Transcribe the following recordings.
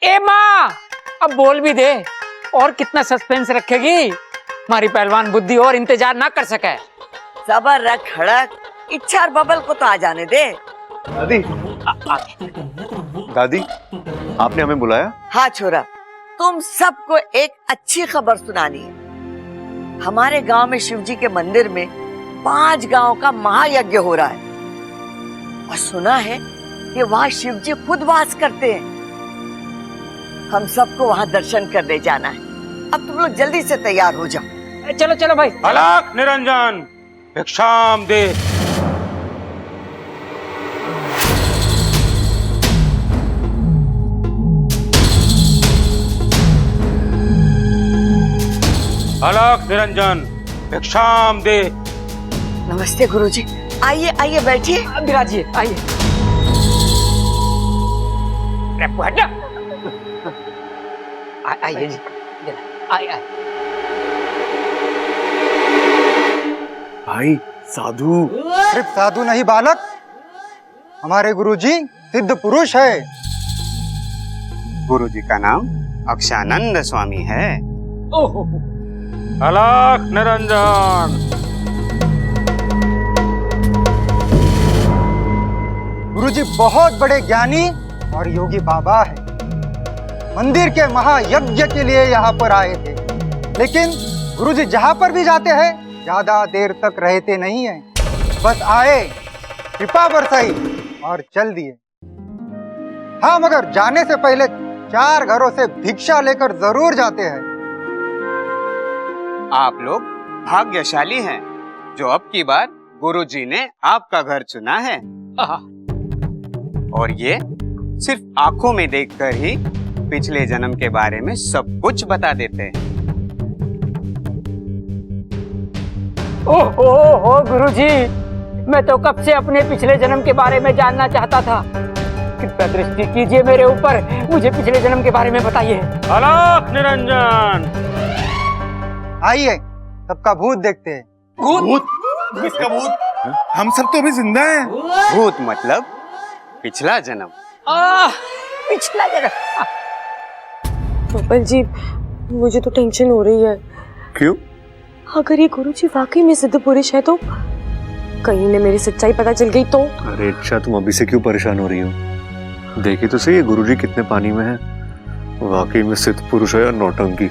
ए माँ, अब बोल भी दे। और कितना सस्पेंस रखेगी? हमारी पहलवान बुद्धि और इंतजार ना कर सके। सबर रख खड़क, इच्छा और बबल को तो आ जाने दे। दादी दादी, आपने हमें बुलाया? हाँ छोरा, तुम सबको एक अच्छी खबर सुनानी है। हमारे गांव में शिवजी के मंदिर में 5 गांव का महायज्ञ हो रहा है और सुना है कि वहाँ शिवजी खुद वास करते हैं। हम सबको वहाँ दर्शन करने जाना है। अब तुम लोग जल्दी से तैयार हो जाओ। चलो चलो भाई। अलख निरंजन भिक्षाम दे। अलख निरंजन भिक्षाम दे। नमस्ते गुरुजी, आइए आइए बैठिए। विराजिए, आइए। आइए जी, आइए। भाई साधु। सिर्फ साधु नहीं बालक, हमारे गुरुजी सिद्ध पुरुष है। गुरुजी का नाम अक्षानंद स्वामी है। ओहो, अलख निरंजन। गुरुजी बहुत बड़े ज्ञानी और योगी बाबा है। मंदिर के महायज्ञ के लिए यहाँ पर आए थे, लेकिन गुरुजी जहाँ पर भी जाते हैं ज्यादा देर तक रहते नहीं हैं। बस आए, कृपा बरसाई और चल दिए। हाँ, मगर जाने से पहले 4 घरों से भिक्षा लेकर जरूर जाते हैं। आप लोग भाग्यशाली हैं जो अब की बार गुरुजी ने आपका घर चुना है। आहा। और ये सिर्फ आंखों में देखकर ही पिछले जन्म के बारे में सब कुछ बता देते हैं। ओहो गुरुजी, मैं तो कब से अपने पिछले जन्म के बारे में जानना चाहता था। कृपया दृष्टि कीजिए मेरे ऊपर, मुझे पिछले जन्म के बारे में बताइए। अलख निरंजन। आइए, सबका भूत देखते हैं। भूत? किसका भूत? हम सब तो अभी जिंदा हैं। भूत मतलब पिछला जन्म। पिछला जन्म। बबल जी, मुझे तो टेंशन हो रही है। क्यों? अगर ये गुरुजी वाकई में सिद्ध पुरुष है तो कहीं ने मेरी सच्चाई पता चल गई तो? अरे अच्छा, तुम अभी से क्यों परेशान हो रही हो? देखी तो सही, ये गुरुजी कितने पानी में है। वाकई में सिद्ध पुरुष है या नौटंकी?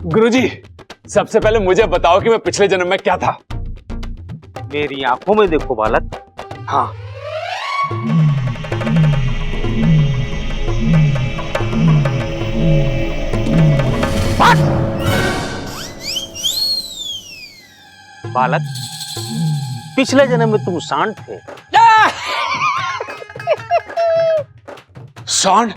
गुरुजी, सबसे पहले मुझे बताओ कि मैं पिछले जन्म में क्या था। मेरी आंखों में देखो बालक। हाँ। बालक, पिछले जन्म में तुम सांड थे। सांड?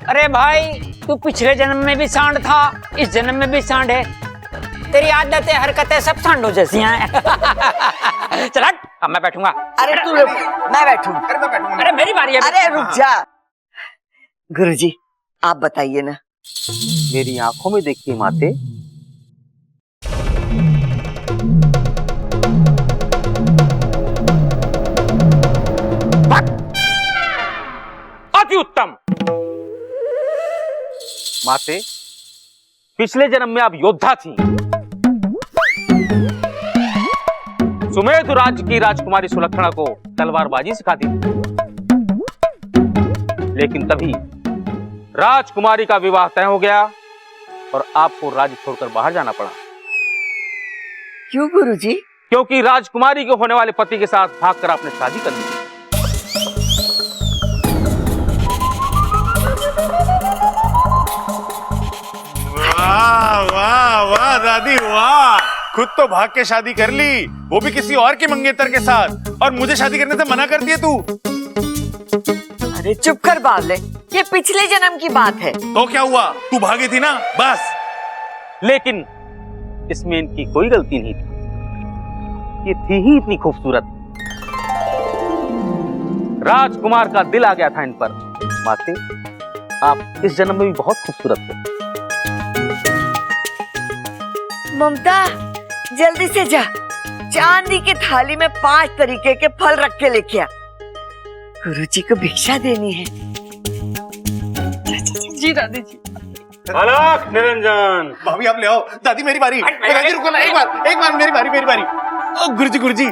अरे भाई, तू पिछले जन्म में भी सांड था, इस जन्म में भी सांड है। तेरी आदतें हरकतें सब सांडों जैसी हैं। चल हट, अब मैं बैठूंगा। अरे तू रुक, मैं बैठूं। अरे मेरी बारी है। अरे रुक जा। गुरुजी, आप बताइए ना। मेरी आंखों में देखिए माते। अति उत्तम माते, पिछले जन्म में आप योद्धा थी। सुमेध राज्य की राजकुमारी सुलक्षणा को तलवारबाजी सिखाती थी। लेकिन तभी राजकुमारी का विवाह तय हो गया और आपको राज्य छोड़कर बाहर जाना पड़ा। क्यों गुरुजी? क्योंकि राजकुमारी के होने वाले पति के साथ भागकर आपने शादी कर ली। वाह वाह वाह दादी वाह, खुद तो भाग के शादी कर ली, वो भी किसी और के मंगेतर के साथ, और मुझे शादी करने से मना कर दिया तू। अरे चुप कर बावले, ये पिछले जन्म की बात है। तो क्या हुआ, तू भागी थी ना, बस। लेकिन इसमें इनकी कोई गलती नहीं थी। ये थी ही इतनी खूबसूरत। राजकुमार का दिल आ गया था इन पर। माते, आप इस जन्म में भी बहुत खूबसूरत थे। ममता, जल्दी से जा, चांदी की थाली में 5 तरीके के फल रख के लेके आ। गुरुजी को भिक्षा देनी है। जी दादी जी। बालक निरंजन, भाभी आप ले आओ। दादी मेरी बारी। दादी रुको ना, एक बार मेरी बारी। गुरुजी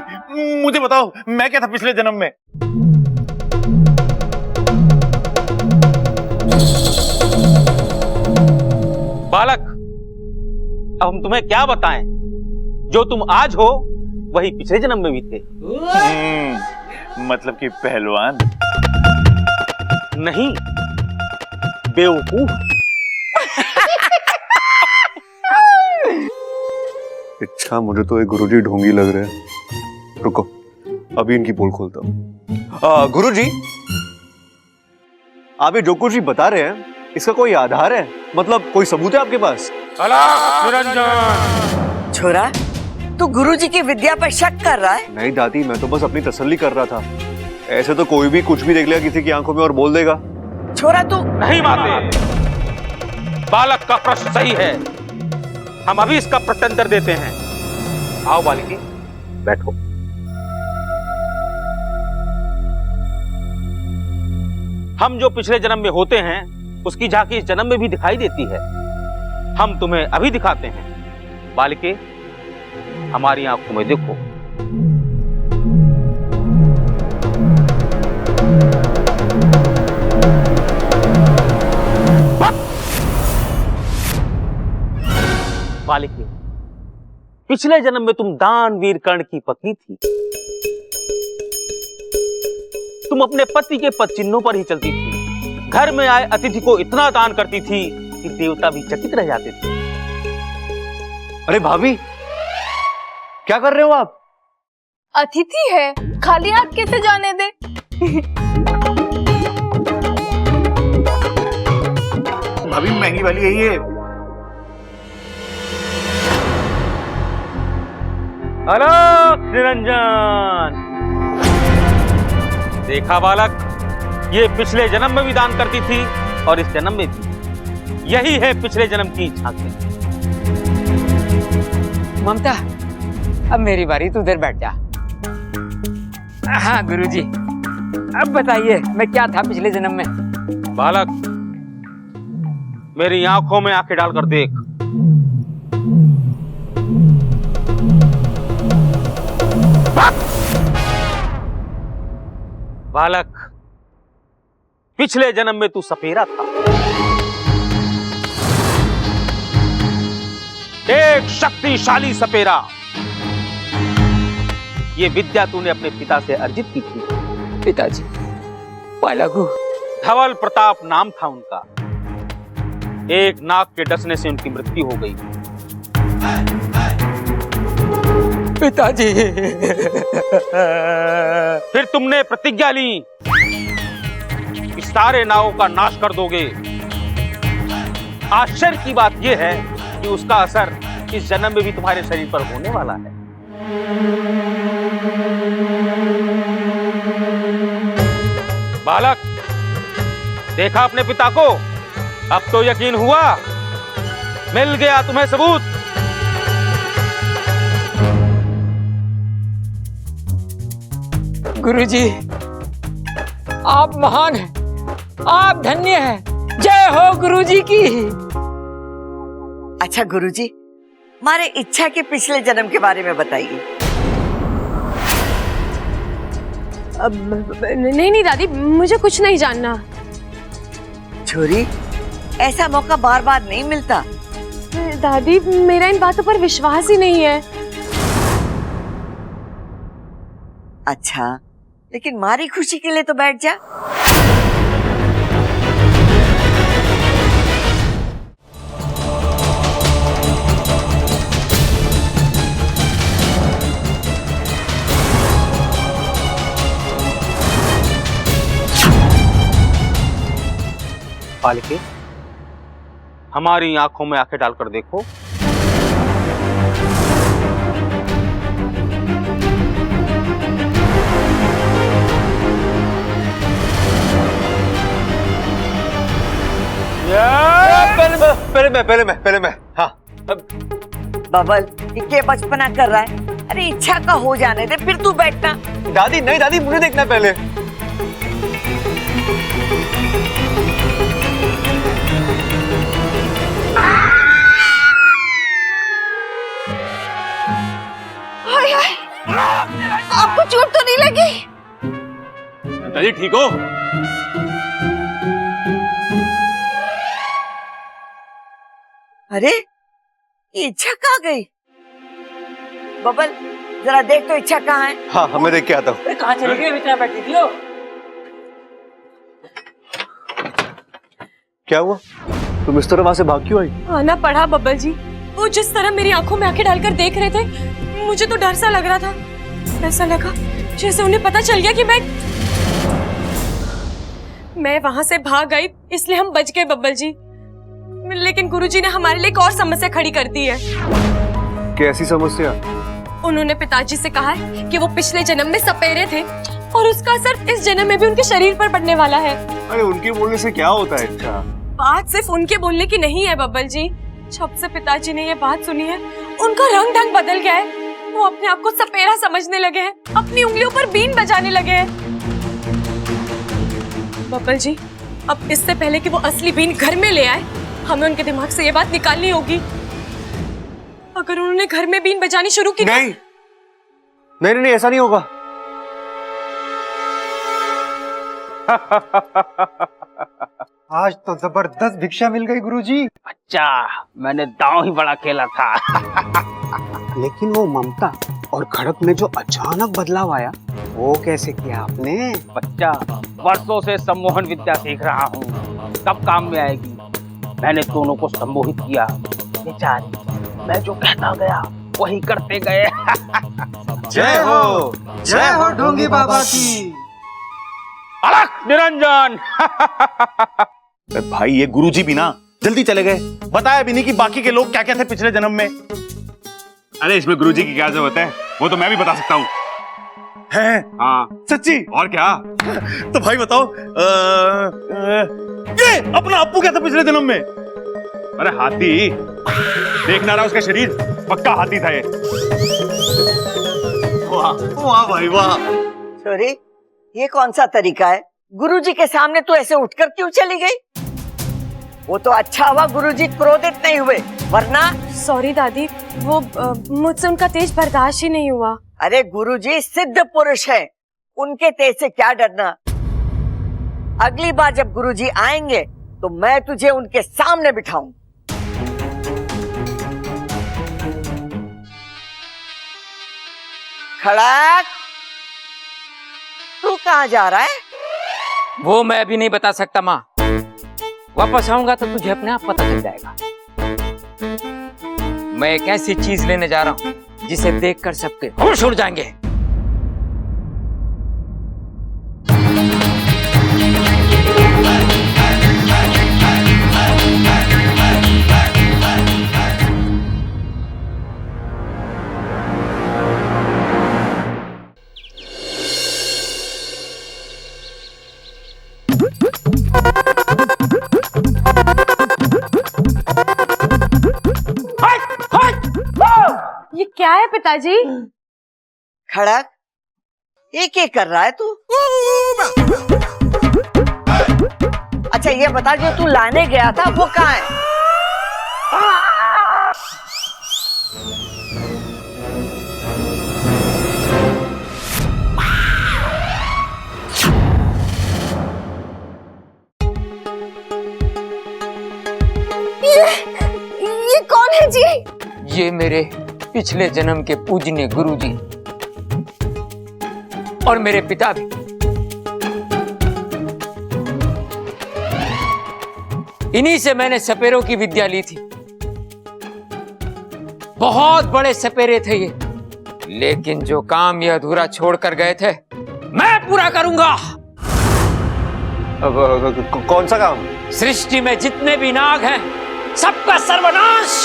मुझे बताओ मैं क्या था पिछले जन्म में? बालक, अब हम तुम्हें क्या बताएं? जो तुम आज हो वही पिछले जन्म में भी थे। मतलब कि पहलवान नहीं, बेवकूफ। अच्छा, मुझे तो एक गुरुजी ढोंगी लग रहे हैं। रुको, अभी इनकी पोल खोलता हूँ। गुरुजी, आप ये जो कुछ भी बता रहे हैं इसका कोई आधार है? मतलब कोई सबूत है आपके पास? निरंजन, छोरा, तू गुरुजी की विद्या पर शक कर रहा है? नहीं दादी, मैं तो बस अपनी तसल्ली कर रहा था। ऐसे तो कोई भी कुछ भी देख लिया किसी की आंखों में और बोल देगा। छोरा तू नहीं माते, बालक का प्रश्न सही है। हम अभी इसका प्रत्युत्तर देते हैं। आओ बालिके, बैठो। हम जो पिछले जन्म में होते हैं उसकी झांकी इस जन्म में भी दिखाई देती है। हम तुम्हें अभी दिखाते हैं। बालिके, हमारी आंखों में देखो। बालिके, पिछले जन्म में तुम दानवीर कर्ण की पत्नी थी। तुम अपने पति के पद चिन्हों पर ही चलती थी। घर में आए अतिथि को इतना दान करती थी कि देवता भी चकित रह जाते थे। अरे भाभी, क्या कर रहे हो आप? अतिथि है, खाली हाथ कैसे जाने दे? भाभी महंगी वाली है ये। अलग निरंजन, देखा बालक, ये पिछले जन्म में भी दान करती थी और इस जन्म में भी। यही है पिछले जन्म की झांकी। ममता, अब मेरी बारी, तू उधर बैठ जा। हाँ गुरुजी, अब बताइए मैं क्या था पिछले जन्म में? बालक, मेरी आंखों में आंखें डालकर देख। बालक, पिछले जन्म में तू सपेरा था। एक शक्तिशाली सपेरा। ये विद्या तूने अपने पिता से अर्जित की थी। पिताजी, बालकू। धवल प्रताप नाम था उनका। एक नाग के डसने से उनकी मृत्यु हो गई। पिताजी। फिर तुमने प्रतिज्ञा ली कि सारे नागों का नाश कर दोगे। आश्चर्य की बात यह है कि उसका असर इस जन्म में भी तुम्हारे शरीर पर होने वाला है। बालक, देखा अपने पिता को? अब तो यकीन हुआ, मिल गया तुम्हें सबूत। गुरुजी, आप महान हैं, आप धन्य हैं। जय हो गुरुजी की। अच्छा गुरुजी, हमारे इच्छा के पिछले जन्म के बारे में बताइए। नहीं दादी, मुझे कुछ नहीं जानना। छोरी, ऐसा मौका बार बार नहीं मिलता। दादी, मेरा इन बातों पर विश्वास ही नहीं है। अच्छा, लेकिन मारी खुशी के लिए तो बैठ जा। बालिके, हमारी आंखों में आंखें डालकर देखो। पहले मैं। हाँ। बबल, ये बचपना कर रहा है। अरे इच्छा का हो जाने दे, फिर तू बैठना। दादी नहीं, दादी मुझे देखना पहले। हाय हाय, आपको चोट तो नहीं लगी? पिताजी ठीक हो? अरे ये इच्छा कहाँ गई? बबल जरा देख तो इच्छा कहाँ है? हाँ हाँ मैं देख के आता हूँ। अरे कहाँ चले गए? बेटा बैठी थी वो। क्या हुआ? तुम इस तरह वहां से भाग क्यों आई? आना पड़ा बब्बल जी। वो जिस तरह मेरी आंखों में आंखें डालकर देख रहे थे, मुझे तो डर सा लग रहा था। ऐसा लगा जैसे उन्हें पता चल गया कि मैं वहां से भाग गई, इसलिए हम बच गए बब्बल जी। लेकिन गुरुजी ने हमारे लिए एक और समस्या खड़ी कर दी है। कैसी समस्या? उन्होंने पिताजी से कहा है कि वो पिछले जन्म में सपेरे थे और उसका असर इस जन्म में भी उनके शरीर पर पड़ने वाला है। अरे उनके बोलने से क्या होता है? अच्छा, बात सिर्फ उनके बोलने की नहीं है बब्बल जी। जब से पिताजी ने ये बात सुनी है, उनका रंग ढंग बदल गया है। वो अपने आप को सपेरा समझने लगे हैं, अपनी उंगलियों पर बीन बजाने लगे हैं। बब्बल जी, अब इससे पहले कि वो असली बीन घर में ले आए, हमें उनके दिमाग से ये बात निकालनी होगी। अगर उन्होंने घर में बीन बजानी शुरू की नहीं नहीं नहीं, ऐसा नहीं होगा। आज तो जबरदस्त भिक्षा मिल गई गुरुजी। अच्छा, मैंने दांव ही बड़ा खेला था। लेकिन वो ममता और खड़क में जो अचानक बदलाव आया, वो कैसे किया आपने? बच्चा, वर्षों से सम्मोहन विद्या सीख रहा हूँ, तब काम में आएगी। मैंने दोनों को सम्मोहित किया। बेचारे, मैं जो कहता गया वही करते गए। जय हो ढोंगी बाबा की। अलग निरंजन। अरे भाई, ये गुरुजी भी ना जल्दी चले गए, बताया भी नहीं कि बाकी के लोग क्या क्या थे पिछले जन्म में। अरे इसमें गुरुजी की क्या जरूरत है? वो तो मैं भी बता सकता हूँ। हैं? हाँ, सच्ची? और क्या? तो भाई बताओ, ये अपना अप्पू क्या था पिछले जन्म में? अरे हाथी, देख ना रहा उसका शरीर, पक्का हाथी था ये। वाह वाह भाई वाह। छोरी, ये कौन सा तरीका है? गुरुजी के सामने तू ऐसे उठकर क्यों चली गई? वो तो अच्छा हुआ गुरुजी क्रोधित नहीं हुए, वरना। सॉरी दादी, वो मुझसे उनका तेज बर्दाश्त ही नहीं हुआ। अरे गुरुजी सिद्ध पुरुष है, उनके तेज से क्या डरना। अगली बार जब गुरुजी आएंगे तो मैं तुझे उनके सामने बिठाऊं। खड़क, तू कहाँ जा रहा है? वो मैं अभी नहीं बता सकता माँ। वापस आऊंगा तो तुझे अपने आप पता चल जाएगा। मैं एक ऐसी चीज लेने जा रहा हूँ जिसे देखकर सबके होश उड़ जाएंगे। ये क्या है पिताजी? खड़क, ये क्या कर रहा है तू? अच्छा ये बता, जो तू लाने गया था वो कहाँ है? ये कौन है जी? ये मेरे पिछले जन्म के पूजनीय गुरुजी और मेरे पिता भी। इन्हीं से मैंने सपेरों की विद्या ली थी। बहुत बड़े सपेरे थे ये, लेकिन जो काम ये अधूरा छोड़कर गए थे, मैं पूरा करूंगा। कौन सा काम? सृष्टि में जितने भी नाग हैं, सबका सर्वनाश।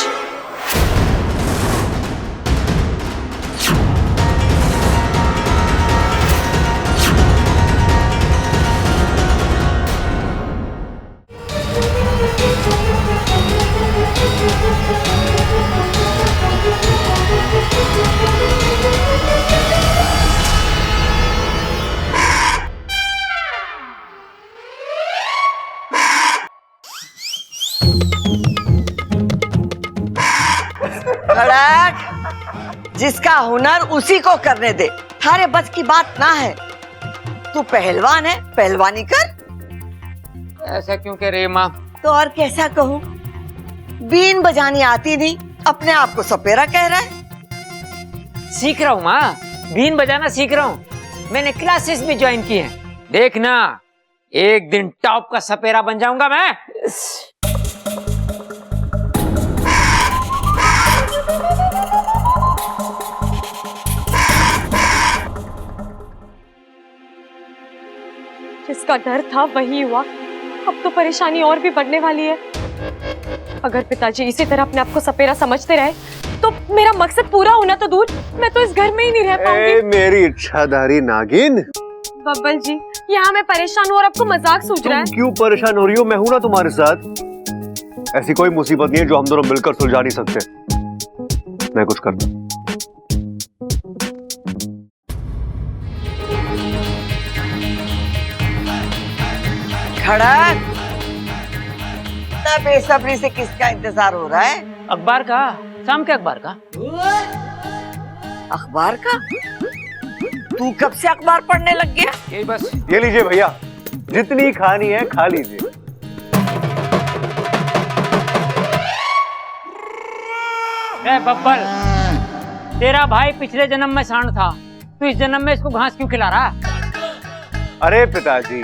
खड़क, जिसका हुनर उसी को करने दे, थारे बस की बात ना है। तू पहलवान है, पहलवानी कर। ऐसा क्यों कह रही है माँ? तो और कैसा कहूँ, बीन बजानी आती नहीं, अपने आप को सपेरा कह रहा है। सीख रहा हूँ माँ, बीन बजाना सीख रहा हूँ। मैंने क्लासेस भी ज्वाइन की हैं। देखना, एक दिन टॉप का सपेरा बन जाऊंगा मैं। जिसका डर था वही हुआ। अब तो परेशानी और भी बढ़ने वाली है। अगर पिताजी इसी तरह अपने आप को सपेरा समझते रहे तो मेरा मकसद पूरा होना तो दूर, मैं तो इस घर में ही नहीं रह पाऊंगी। मेरी इच्छाधारी नागिन, बब्बल जी, यहाँ मैं परेशान हूँ और आपको मजाक सूझ रहा है। क्यों परेशान हो रही हो? मैं हूं ना तुम्हारे साथ। ऐसी कोई मुसीबत नहीं है जो हम दोनों मिलकर सुलझा नहीं सकते। मैं कुछ करता हूं। खड़क, इतना बेसब्री से किसका इंतजार हो रहा है? अखबार का, शाम के अखबार का। अखबार का? तू कब से अखबार पढ़ने लग गया? यही बस। ये लीजिए भैया, जितनी खानी है खा लीजिए। ए बब्बल, तेरा भाई पिछले जन्म में सांड था, तू इस जन्म में इसको घास क्यों खिला रहा है? अरे पिताजी,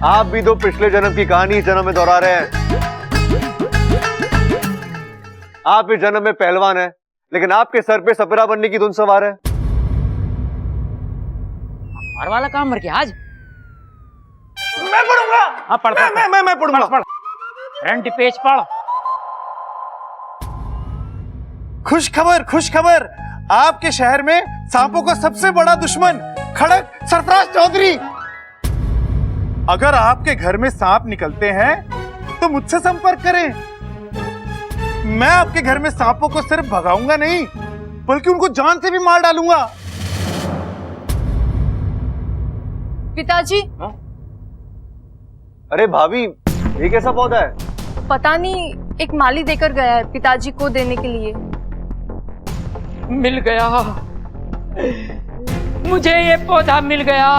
आप भी तो पिछले जन्म की कहानी इस जन्म में दोहरा रहे हैं। आप इस जन्म में पहलवान हैं, लेकिन आपके सर पे सपेरा बनने की धुन सवार है। हर वाला काम मर गया आज। मैं पढ़ूंगा। हाँ पढ़ पढ़। मैं पढ़ूंगा। पढ़। फ्रंट पेज पढ़। खुश खबर, आपके शहर में सांपों का सबसे बड़ा दुश्मन खड़क सरफराज चौधरी। अगर आपके घर में सांप निकलते हैं तो मुझसे संपर्क करें। मैं आपके घर में सांपों को सिर्फ भगाऊंगा नहीं, बल्कि उनको जान से भी मार डालूंगा। पिताजी, अरे भाभी, ये कैसा पौधा है? पता नहीं, एक माली देकर गया है पिताजी को देने के लिए। मिल गया, मुझे ये पौधा मिल गया।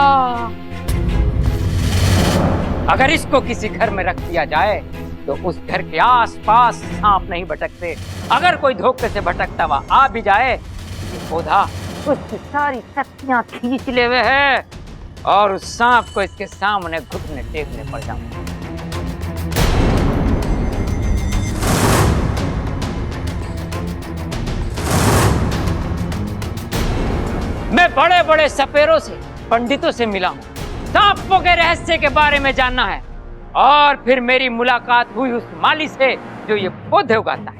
अगर इसको किसी घर में रख दिया जाए तो उस घर के आसपास सांप नहीं भटकते। अगर कोई धोखे से भटकता हुआ आ भी जाए, ये पौधा उसकी सारी शक्तियां खींच ले हुए है और उस सांप को इसके सामने घुटने टेकने पड़ जाएंगे। मैं बड़े बड़े सपेरों से, पंडितों से मिला हूं। सांपों के रहस्य के बारे में जानना है। और फिर मेरी मुलाकात हुई उस माली से जो ये पौधे उगाता है।